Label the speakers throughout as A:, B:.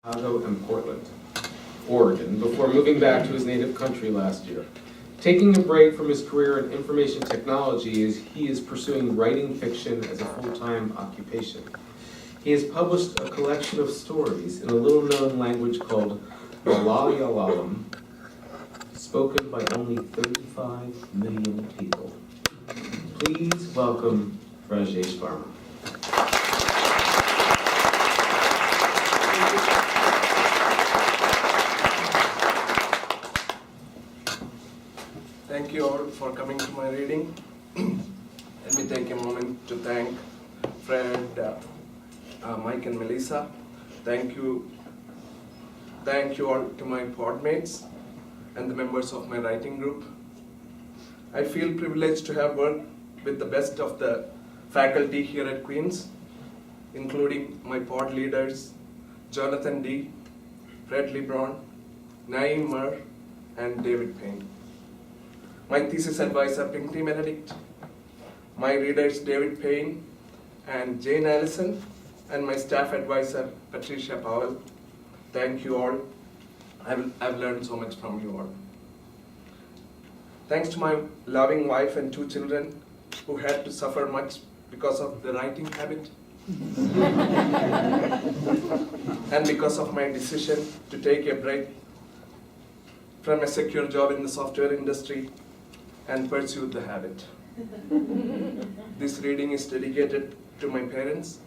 A: Chicago and Portland, Oregon, before moving back to his native country last year. Taking a break from his career in information technology, he is pursuing writing fiction as a full-time occupation. He has published a collection of stories in a little-known language called Malayalam, spoken by only 35 million people. Please welcome Rajesh Varma.
B: Thank you all for coming to my reading. Let me take a moment to thank Fred, Mike and Melissa. Thank you all to my podmates and the members of my writing group. I feel privileged to have worked with the best of the faculty here at Queen's, including my pod leaders, Jonathan D., Fred Lebron, Naeem Mer, and David Payne. My thesis advisor, Pinkley Benedict, my readers, David Payne and Jane Allison, and my staff advisor, Patricia Powell. Thank you all. I've learned so much from you all. Thanks to my loving wife and 2 children who had to suffer much because of the writing habit and because of my decision to take a break from a secure job in the software industry and pursue the habit. This reading is dedicated to my parents,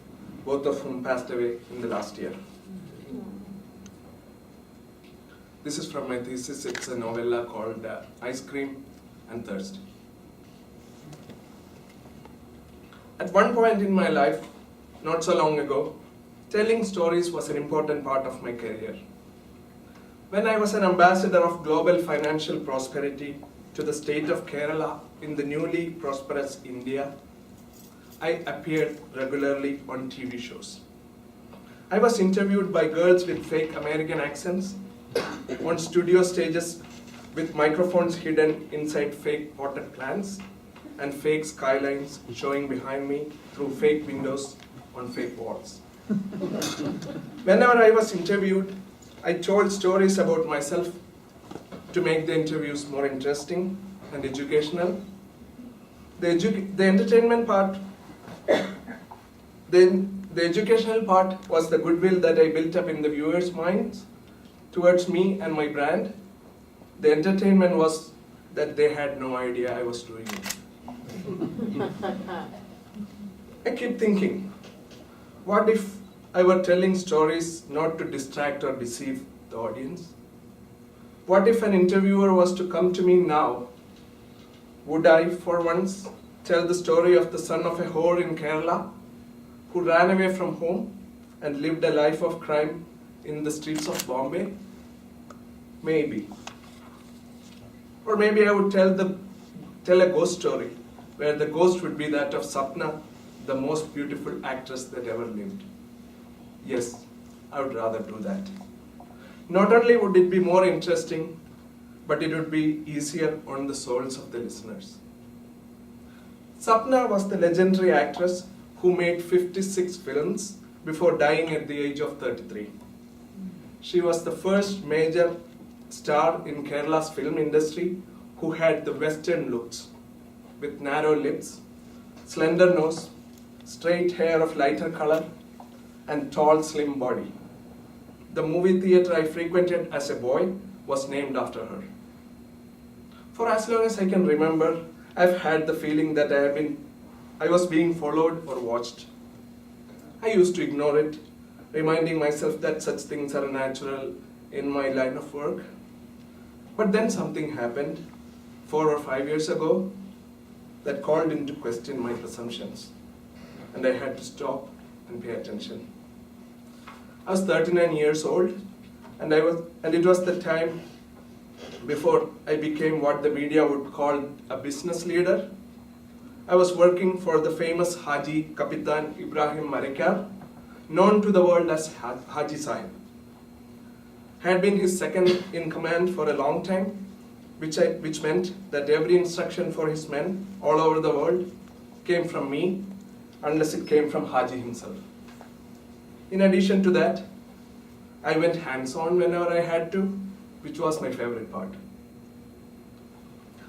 B: both of whom passed away in the last year. This is from my thesis. It's a novella called Ice Cream and Thirst. At one point in my life, not so long ago, telling stories was an important part of my career. When I was an ambassador of global financial prosperity to the state of Kerala in the newly prosperous India, I appeared regularly on TV shows. I was interviewed by girls with fake American accents on studio stages with microphones hidden inside fake potted plants and fake skylines showing behind me through fake windows on fake walls. Whenever I was interviewed, I told stories about myself to make the interviews more interesting and educational. The entertainment part, then the educational part was the goodwill that I built up in the viewers' minds towards me and my brand. The entertainment was that they had no idea I was doing it. I keep thinking, what if I were telling stories not to distract or deceive the audience? What if an interviewer was to come to me now? Would I, for once, tell the story of the son of a whore in Kerala who ran away from home and lived a life of crime in the streets of Bombay? Maybe. Or maybe I would tell a ghost story where the ghost would be that of Sapna, the most beautiful actress that ever lived. Yes, I would rather do that. Not only would it be more interesting, but it would be easier on the souls of the listeners. Sapna was the legendary actress who made 56 films before dying at the age of 33. She was the first major star in Kerala's film industry who had the Western looks, with narrow lips, slender nose, straight hair of lighter color, and tall, slim body. The movie theater I frequented as a boy was named after her. For as long as I can remember, I've had the feeling that I was being followed or watched. I used to ignore it, reminding myself that such things are natural in my line of work. But then something happened 4 or 5 years ago that called into question my presumptions, and I had to stop and pay attention. I was 39 years old, and it was the time before I became what the media would call a business leader. I was working for the famous Haji Kapitan Ibrahim Marikar, known to the world as Haji Sahib. Had been his second in command for a long time, which meant that every instruction for his men all over the world came from me, unless it came from Haji himself. In addition to that, I went hands-on whenever I had to, which was my favorite part.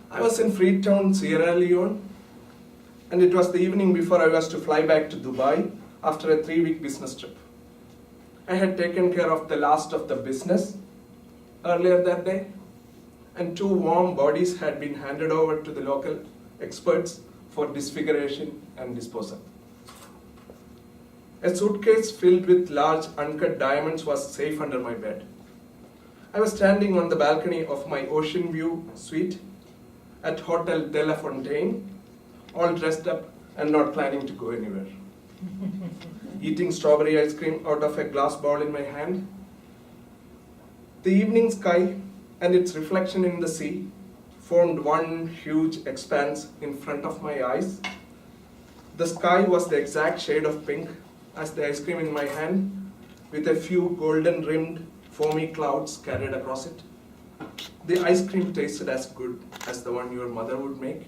B: I was in Freetown, Sierra Leone, and it was the evening before I was to fly back to Dubai after a 3-week business trip. I had taken care of the last of the business earlier that day, and 2 warm bodies had been handed over to the local experts for disfiguration and disposal. A suitcase filled with large uncut diamonds was safe under my bed. I was standing on the balcony of my ocean view suite at Hotel de la Fontaine, all dressed up and not planning to go anywhere. Eating strawberry ice cream out of a glass bowl in my hand. The evening sky and its reflection in the sea formed one huge expanse in front of my eyes. The sky was the exact shade of pink as the ice cream in my hand, with a few golden rimmed foamy clouds scattered across it. The ice cream tasted as good as the one your mother would make,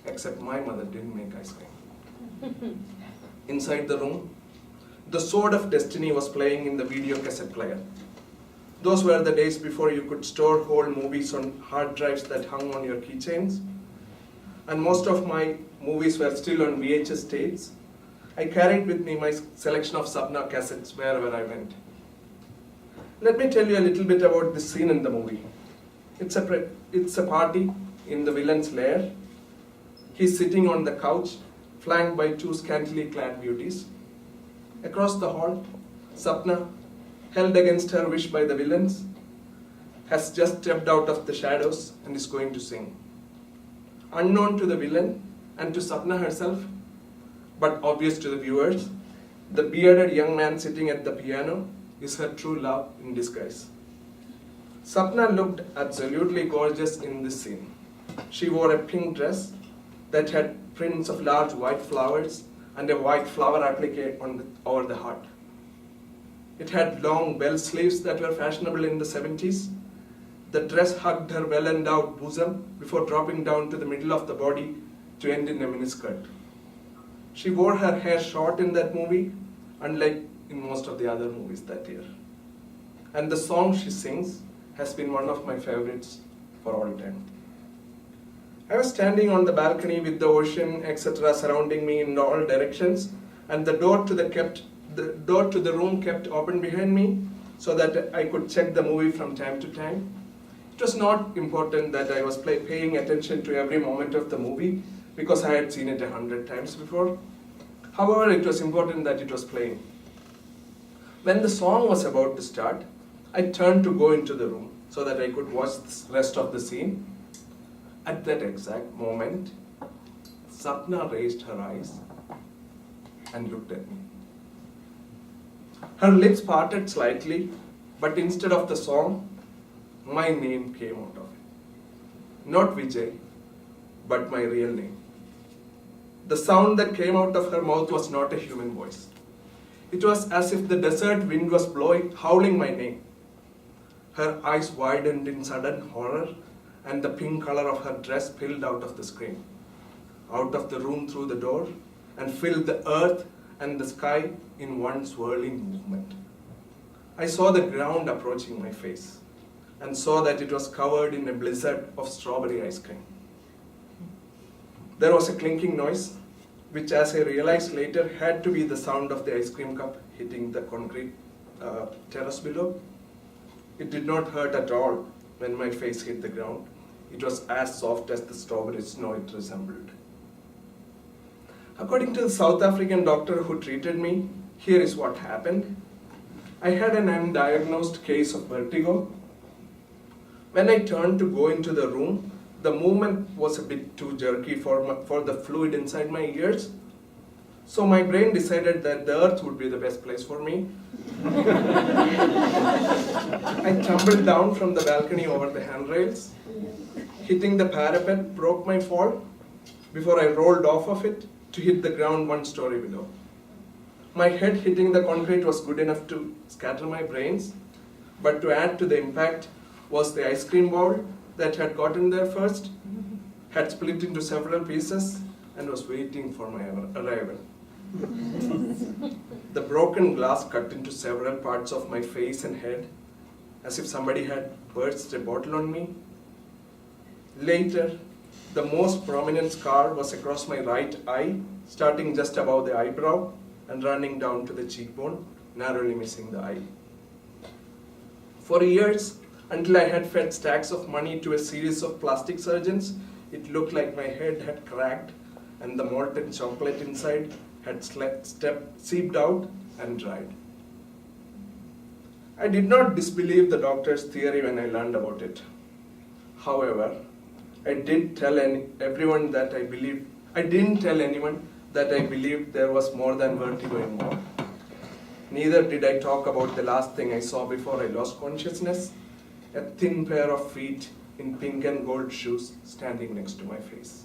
B: except my mother didn't make ice cream. Inside the room, The Sword of Destiny was playing in the video cassette player. Those were the days before you could store whole movies on hard drives that hung on your keychains. And most of my movies were still on VHS tapes. I carried with me my selection of Sapna cassettes wherever I went. Let me tell you a little bit about this scene in the movie. It's a party in the villain's lair. He's sitting on the couch, flanked by 2 scantily clad beauties. Across the hall, Sapna, held against her wish by the villains, has just stepped out of the shadows and is going to sing. Unknown to the villain and to Sapna herself, but obvious to the viewers, the bearded young man sitting at the piano is her true love in disguise. Sapna looked absolutely gorgeous in this scene. She wore a pink dress that had prints of large white flowers and a white flower applique over the heart. It had long bell sleeves that were fashionable in the 70s. The dress hugged her well-endowed bosom before dropping down to the middle of the body to end in a miniskirt. She wore her hair short in that movie, unlike in most of the other movies that year. And the song she sings has been one of my favorites for all time. I was standing on the balcony with the ocean, etc. surrounding me in all directions, and the door to the room kept open behind me so that I could check the movie from time to time. It was not important that I was paying attention to every moment of the movie because I had seen it 100 times before. However, it was important that it was playing. When the song was about to start, I turned to go into the room so that I could watch the rest of the scene. At that exact moment, Sapna raised her eyes and looked at me. Her lips parted slightly, but instead of the song, my name came out of it. Not Vijay, but my real name. The sound that came out of her mouth was not a human voice. It was as if the desert wind was howling my name. Her eyes widened in sudden horror, and the pink color of her dress spilled out of the screen, out of the room through the door, and filled the earth and the sky in one swirling movement. I saw the ground approaching my face, and saw that it was covered in a blizzard of strawberry ice cream. There was a clinking noise, which as I realized later had to be the sound of the ice cream cup hitting the concrete terrace below. It did not hurt at all when my face hit the ground. It was as soft as the strawberry snow it resembled. According to the South African doctor who treated me, here is what happened. I had an undiagnosed case of vertigo. When I turned to go into the room, the movement was a bit too jerky for the fluid inside my ears. So my brain decided that the earth would be the best place for me. I tumbled down from the balcony over the handrails. Hitting the parapet broke my fall before I rolled off of it to hit the ground 1 story below. My head hitting the concrete was good enough to scatter my brains, but to add to the impact was the ice cream bowl that had gotten there first, had split into several pieces, and was waiting for my arrival. The broken glass cut into several parts of my face and head, as if somebody had burst a bottle on me. Later, the most prominent scar was across my right eye, starting just above the eyebrow and running down to the cheekbone, narrowly missing the eye. For years, until I had fed stacks of money to a series of plastic surgeons, it looked like my head had cracked and the molten chocolate inside had seeped out and dried. I did not disbelieve the doctor's theory when I learned about it. However, I didn't tell anyone that I believed there was more than vertigo involved. Neither did I talk about the last thing I saw before I lost consciousness, a thin pair of feet in pink and gold shoes standing next to my face.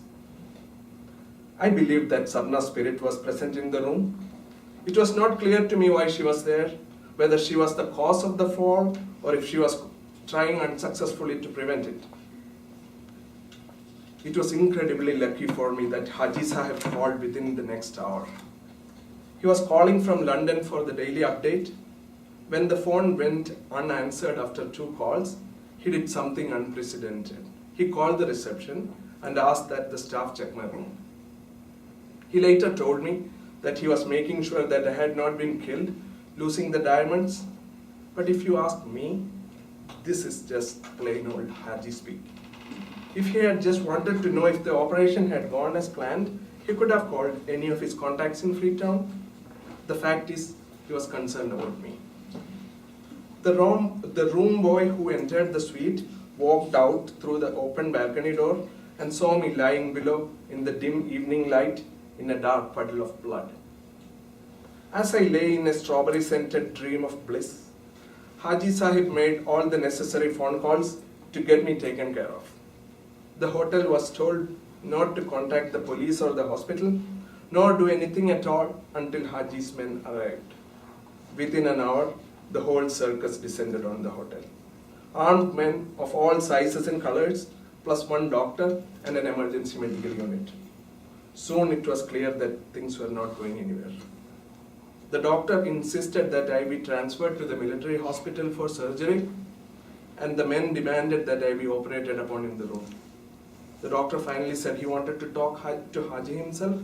B: I believed that Sarna's spirit was present in the room. It was not clear to me why she was there, whether she was the cause of the fall or if she was trying unsuccessfully to prevent it. It was incredibly lucky for me that Haji Sahib called within the next hour. He was calling from London for the daily update. When the phone went unanswered after 2 calls, he did something unprecedented. He called the reception and asked that the staff check my room. He later told me that he was making sure that I had not been killed, losing the diamonds. But if you ask me, this is just plain old Haji speak. If he had just wanted to know if the operation had gone as planned, he could have called any of his contacts in Freetown. The fact is, he was concerned about me. The room boy who entered the suite walked out through the open balcony door and saw me lying below in the dim evening light in a dark puddle of blood. As I lay in a strawberry-scented dream of bliss, Haji Sahib made all the necessary phone calls to get me taken care of. The hotel was told not to contact the police or the hospital, nor do anything at all until Haji's men arrived. Within an hour, the whole circus descended on the hotel. Armed men of all sizes and colors, plus 1 doctor and an emergency medical unit. Soon it was clear that things were not going anywhere. The doctor insisted that I be transferred to the military hospital for surgery, and the men demanded that I be operated upon in the room. The doctor finally said he wanted to talk to Haji himself.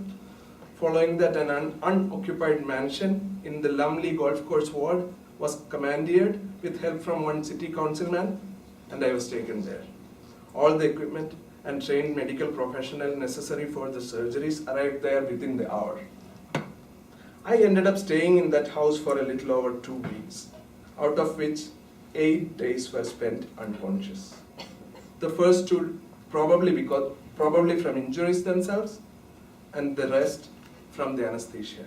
B: Following that, an unoccupied mansion in the Lumley Golf Course ward was commandeered with help from 1 city councilman, and I was taken there. All the equipment and trained medical professional necessary for the surgeries arrived there within the hour. I ended up staying in that house for a little over 2 weeks, out of which 8 days were spent unconscious. The first 2 probably from injuries themselves, and the rest from the anesthesia.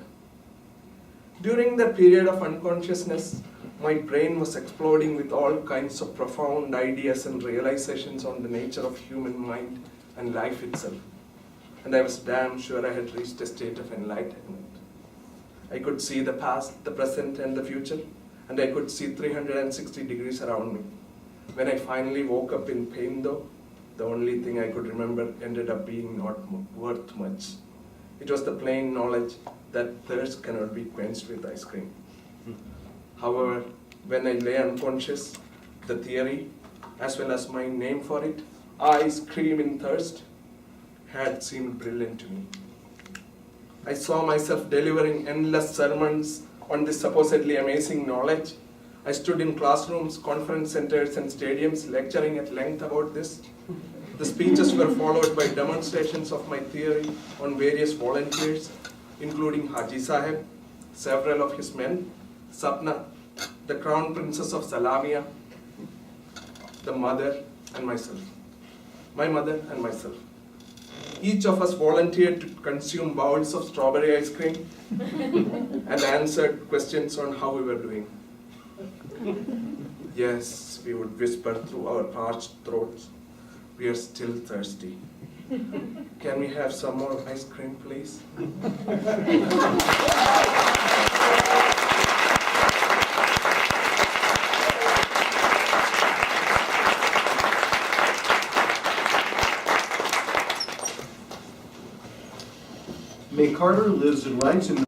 B: During the period of unconsciousness, my brain was exploding with all kinds of profound ideas and realizations on the nature of human mind and life itself. And I was damn sure I had reached a state of enlightenment. I could see the past, the present, and the future, and I could see 360 degrees around me. When I finally woke up in pain though, the only thing I could remember ended up being not worth much. It was the plain knowledge that thirst cannot be quenched with ice cream. However, when I lay unconscious, the theory, as well as my name for it, ice cream in thirst, had seemed brilliant to me. I saw myself delivering endless sermons on this supposedly amazing knowledge. I stood in classrooms, conference centers, and stadiums lecturing at length about this. The speeches were followed by demonstrations of my theory on various volunteers, including Haji Sahib, several of his men, Sapna, the Crown Princess of Salamia, my mother and myself. Each of us volunteered to consume bowls of strawberry ice cream and answered questions on how we were doing. Yes, we would whisper through our parched throats. We are still thirsty. Can we have some more ice cream, please?
C: May Carter lives and writes in